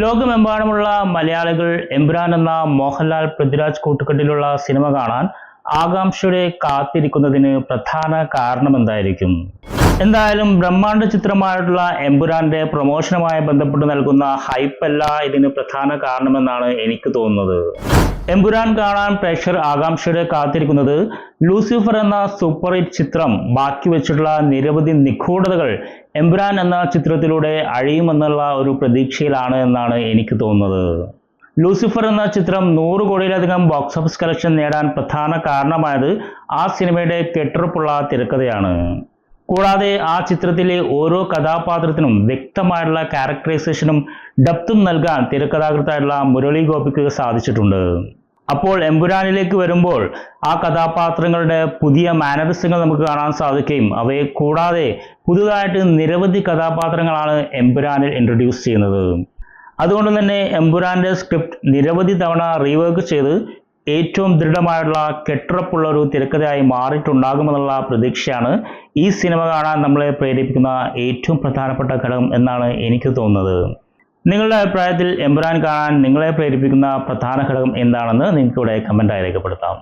ലോകമെമ്പാടുമുള്ള മലയാളികൾ എമ്പുരാൻ എന്ന മോഹൻലാൽ പൃഥ്വിരാജ് കൂട്ടുകെട്ടിലുള്ള സിനിമ കാണാൻ ആകാംക്ഷയോടെ കാത്തിരിക്കുന്നതിന് പ്രധാന കാരണം എന്തായിരിക്കും? എന്തായാലും ബ്രഹ്മാണ്ഡ ചിത്രമായിട്ടുള്ള എമ്പുരാന്റെ പ്രൊമോഷനുമായി ബന്ധപ്പെട്ട് നൽകുന്ന ഹൈപ്പല്ല ഇതിന് പ്രധാന കാരണമെന്നാണ് എനിക്ക് തോന്നുന്നത്. എമ്പുരാൻ കാണാൻ പ്രേക്ഷകർ ആകാംക്ഷയോടെ കാത്തിരിക്കുന്നത് ലൂസിഫർ എന്ന സൂപ്പർ ഹിറ്റ് ചിത്രം ബാക്കി വെച്ചിട്ടുള്ള നിരവധി നിഗൂഢതകൾ എമ്പുരാൻ എന്ന ചിത്രത്തിലൂടെ അഴിയുമെന്നുള്ള ഒരു പ്രതീക്ഷയിലാണ് എന്നാണ് എനിക്ക് തോന്നുന്നത്. ലൂസിഫർ എന്ന ചിത്രം 100 കോടിയിലധികം ബോക്സ് ഓഫീസ് കളക്ഷൻ നേടാൻ പ്രധാന കാരണമായത് ആ സിനിമയുടെ കെട്ടുറപ്പുള്ള തിരക്കഥയാണ്. കൂടാതെ ആ ചിത്രത്തിലെ ഓരോ കഥാപാത്രത്തിനും വ്യക്തമായിട്ടുള്ള ക്യാരക്ടറൈസേഷനും ഡെപ്തും നൽകാൻ തിരക്കഥാകൃത്തായിട്ടുള്ള മുരളി ഗോപിക്ക് സാധിച്ചിട്ടുണ്ട്. അപ്പോൾ എമ്പുരാനിലേക്ക് വരുമ്പോൾ ആ കഥാപാത്രങ്ങളുടെ പുതിയ മാനറിസങ്ങൾ നമുക്ക് കാണാൻ സാധിക്കുകയും അവയെ കൂടാതെ പുതുതായിട്ട് നിരവധി കഥാപാത്രങ്ങളാണ് എമ്പുരാനിൽ ഇൻട്രൊഡ്യൂസ് ചെയ്യുന്നത്. അതുകൊണ്ട് തന്നെ എമ്പുരാന്റെ സ്ക്രിപ്റ്റ് നിരവധി തവണ റീവർക്ക് ചെയ്ത് ഏറ്റവും ദൃഢമായിട്ടുള്ള കെട്ടുറപ്പുള്ള ഒരു തിരക്കഥയായി മാറിയിട്ടുണ്ടാകുമെന്നുള്ള പ്രതീക്ഷയാണ് ഈ സിനിമ കാണാൻ നമ്മളെ പ്രേരിപ്പിക്കുന്ന ഏറ്റവും പ്രധാനപ്പെട്ട ഘടകം എന്നാണ് എനിക്ക് തോന്നുന്നത്. നിങ്ങളുടെ അഭിപ്രായത്തിൽ എമ്പുരാൻ കാണാൻ നിങ്ങളെ പ്രേരിപ്പിക്കുന്ന പ്രധാന ഘടകം എന്താണെന്ന് നിങ്ങൾക്ക് ഇവിടെ കമൻ്റായി രേഖപ്പെടുത്താം.